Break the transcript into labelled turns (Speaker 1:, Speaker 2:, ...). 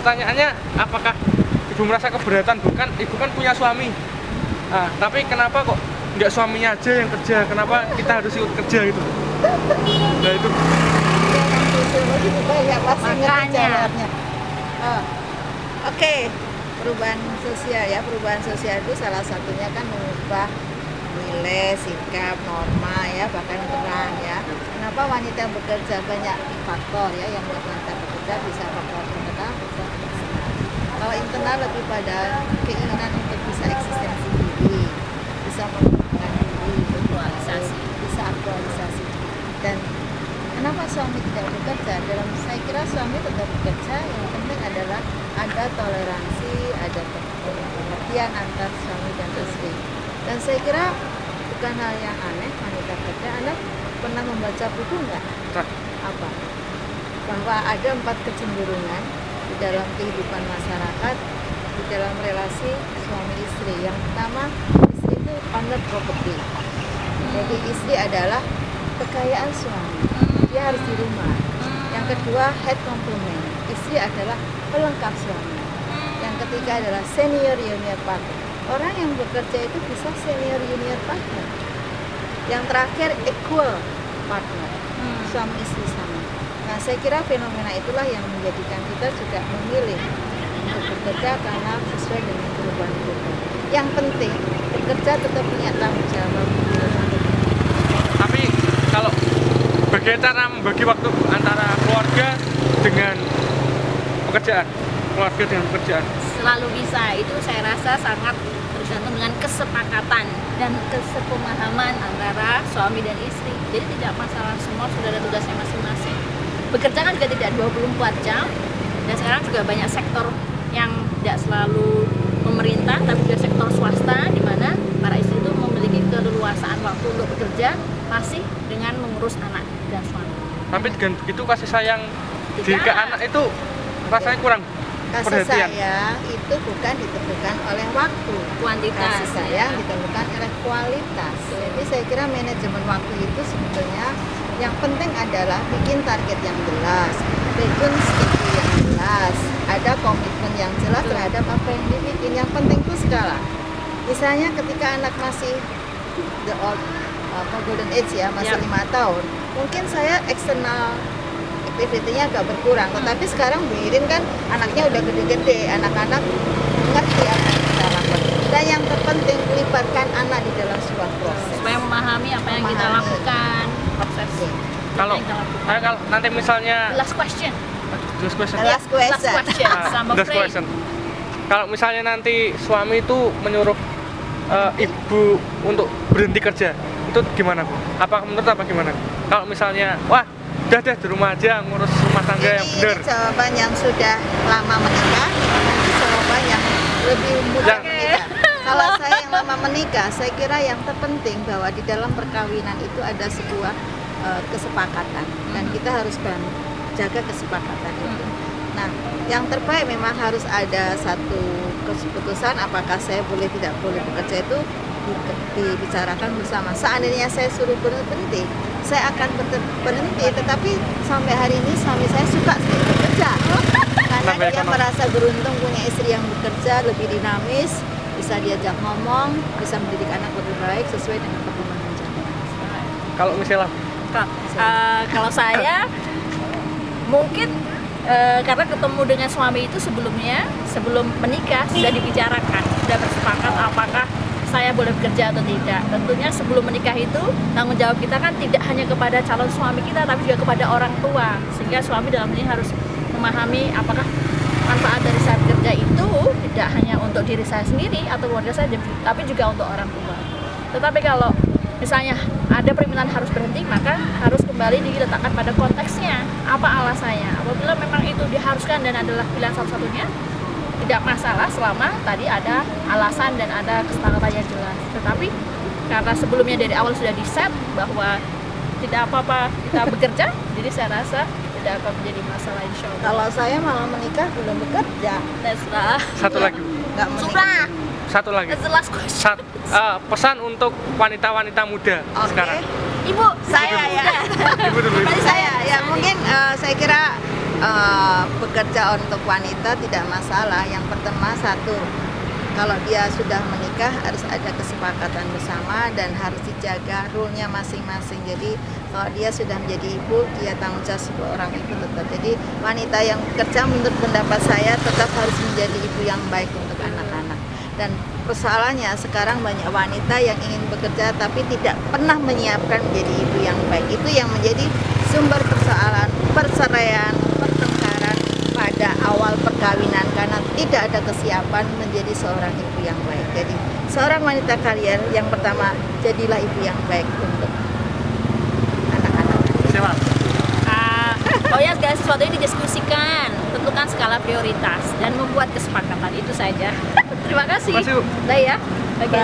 Speaker 1: pertanyaannya, apakah ibu merasa keberatan? Bukan, ibu kan punya suami. Nah, tapi kenapa kok nggak suaminya aja yang kerja? Kenapa kita harus ikut kerja gitu? Nah itu.
Speaker 2: Sosiologi juga ya pasti ngerti
Speaker 3: Makanya.
Speaker 2: jawabnya. Oke, perubahan sosial ya, perubahan sosial itu salah satunya kan mengubah nilai, sikap, norma ya, bahkan peran ya. Kenapa wanita yang bekerja banyak faktor ya yang buat wanita bekerja, bisa faktor internal, bisa eksternal. Kalau internal lebih pada keinginan untuk bisa eksistensi diri, bisa mengembangkan diri,
Speaker 3: Aktualisasi.
Speaker 2: bisa aktualisasi. Dan kenapa suami tidak bekerja? Saya kira suami tetap bekerja. Yang penting adalah ada toleransi, ada pengertian antar suami dan istri. Dan saya kira bukan hal yang aneh wanita kerja. Anda pernah membaca buku nggak? Apa? Bahwa ada 4 kecenderungan di dalam kehidupan masyarakat, di dalam relasi suami istri. Yang pertama, istri itu owner property. Jadi istri adalah kekayaan suami. Dia harus di rumah. Yang kedua, head complement. Istri adalah pelengkap suami. Yang ketiga adalah senior junior partner. Orang yang bekerja itu bisa senior junior partner. Yang terakhir, equal partner. Suami istri sama. Nah, saya kira fenomena itulah yang menjadikan kita juga memilih untuk bekerja karena sesuai dengan perubahan kita. Yang penting, bekerja tetap punya tanggung jawab.
Speaker 1: Tapi kalau bagaimana cara membagi waktu antara keluarga dengan pekerjaan? Keluarga dengan pekerjaan?
Speaker 3: Selalu bisa, itu saya rasa sangat tergantung dengan kesepakatan dan kesepemahaman antara suami dan istri. Jadi tidak masalah, semua sudah ada tugasnya masing-masing. Bekerja kan juga tidak 24 jam, dan sekarang juga banyak sektor yang tidak selalu pemerintah, tapi juga sektor swasta, di mana para istri itu memiliki keleluasaan waktu untuk bekerja masih dengan mengurus anak dan suami.
Speaker 1: Tapi dengan begitu kasih sayang
Speaker 3: Tidak.
Speaker 1: jika anak itu rasanya kurang
Speaker 2: Kasih
Speaker 1: perhatian.
Speaker 2: sayang itu bukan ditentukan oleh waktu.
Speaker 3: Kuantitas.
Speaker 2: Kasih sayang ditentukan oleh kualitas. Jadi saya kira manajemen waktu itu sebetulnya yang penting adalah bikin target yang jelas, bikin schedule yang jelas, ada komitmen yang jelas terhadap apa yang dibikin. Yang penting itu skala. Misalnya ketika anak masih the old golden age ya, masih 5 tahun, mungkin saya eksternal aktivitinya agak berkurang. Tetapi sekarang biarin kan anaknya udah gede-gede, anak-anak ngerti apa yang kita lakukan. Dan yang terpenting libatkan anak di dalam sebuah proses.
Speaker 3: Supaya memahami apa yang kita
Speaker 2: Memahami.
Speaker 3: lakukan, proses
Speaker 1: Kalau
Speaker 3: yang kita lakukan.
Speaker 1: kalau nanti misalnya
Speaker 3: Last question.
Speaker 1: last question.
Speaker 2: Last question.
Speaker 3: Last question. Sama
Speaker 1: Last
Speaker 3: Frey.
Speaker 1: question. Kalau misalnya nanti suami itu menyuruh ibu untuk berhenti kerja, itu gimana, Bu? Apa menurut apa gimana? Kalau misalnya, wah, udah deh di rumah aja ngurus rumah tangga yang benar.
Speaker 2: Ini jawaban yang sudah lama menikah, nanti jawaban yang lebih muda
Speaker 1: Yang-
Speaker 2: menikah. Kalau saya yang lama menikah, saya kira yang terpenting bahwa di dalam perkawinan itu ada sebuah kesepakatan dan kita harus jaga kesepakatan itu. Nah, yang terbaik memang harus ada satu keputusan apakah saya boleh tidak boleh bekerja itu dibicarakan bersama. Seandainya saya suruh berhenti, saya akan berhenti. Tetapi sampai hari ini suami saya suka sekali bekerja karena
Speaker 1: Sampai
Speaker 2: dia
Speaker 1: ekonomi.
Speaker 2: merasa beruntung punya istri yang bekerja, lebih dinamis, bisa diajak ngomong, bisa mendidik anak lebih baik sesuai dengan perkembangan zaman.
Speaker 1: Kalau misalnya
Speaker 3: Kalau saya mungkin karena ketemu dengan suami itu sebelumnya, sebelum menikah sudah dibicarakan, sudah bersepakat apakah saya boleh bekerja atau tidak. Tentunya sebelum menikah itu tanggung jawab kita kan tidak hanya kepada calon suami kita, tapi juga kepada orang tua. Sehingga suami dalam ini harus memahami apakah manfaat dari saat kerja itu tidak hanya untuk diri saya sendiri atau keluarga saya, tapi juga untuk orang tua. Tetapi kalau misalnya ada permintaan harus berhenti, maka harus kembali diletakkan pada konteksnya. Apa alasannya? Apabila memang itu diharuskan dan adalah pilihan satu-satunya, tidak masalah selama tadi ada alasan dan ada kesepakatan yang jelas. Tetapi karena sebelumnya dari awal sudah di-set bahwa tidak apa-apa kita bekerja, jadi saya rasa tidak akan menjadi masalah, insya Allah.
Speaker 2: Kalau saya malah menikah belum bekerja,
Speaker 3: That's lah.
Speaker 1: satu lagi,
Speaker 2: nggak menikah.
Speaker 3: Sudah.
Speaker 1: satu lagi.
Speaker 3: That's the last question.
Speaker 1: Pesan untuk wanita-wanita muda
Speaker 2: Oke.
Speaker 1: sekarang.
Speaker 3: Ibu,
Speaker 2: Saya ya.
Speaker 1: Ibu dulu.
Speaker 2: Tadi saya ya mungkin saya kira bekerja untuk wanita tidak masalah. Yang pertama, satu, kalau dia sudah menikah harus ada kesepakatan bersama dan harus dijaga rule-nya masing-masing. Jadi kalau dia sudah menjadi ibu, dia tanggung jawab seorang ibu tetap. Jadi wanita yang bekerja menurut pendapat saya tetap harus menjadi ibu yang baik untuk anak-anak. Dan persoalannya sekarang banyak wanita yang ingin bekerja tapi tidak pernah menyiapkan menjadi ibu yang baik. Itu yang menjadi sumber persoalan perceraian, pertengkaran pada awal perkawinan karena tidak ada kesiapan menjadi seorang ibu yang baik. Jadi seorang wanita karier yang pertama, jadilah ibu yang baik untuk anak-anak.
Speaker 1: Siapa?
Speaker 3: Pokoknya segala sesuatu yang didiskusikan, tentukan skala prioritas dan membuat kesepakatan, itu saja. Terima kasih.
Speaker 1: Terima kasih, Bu.
Speaker 3: Udah ya. Bagi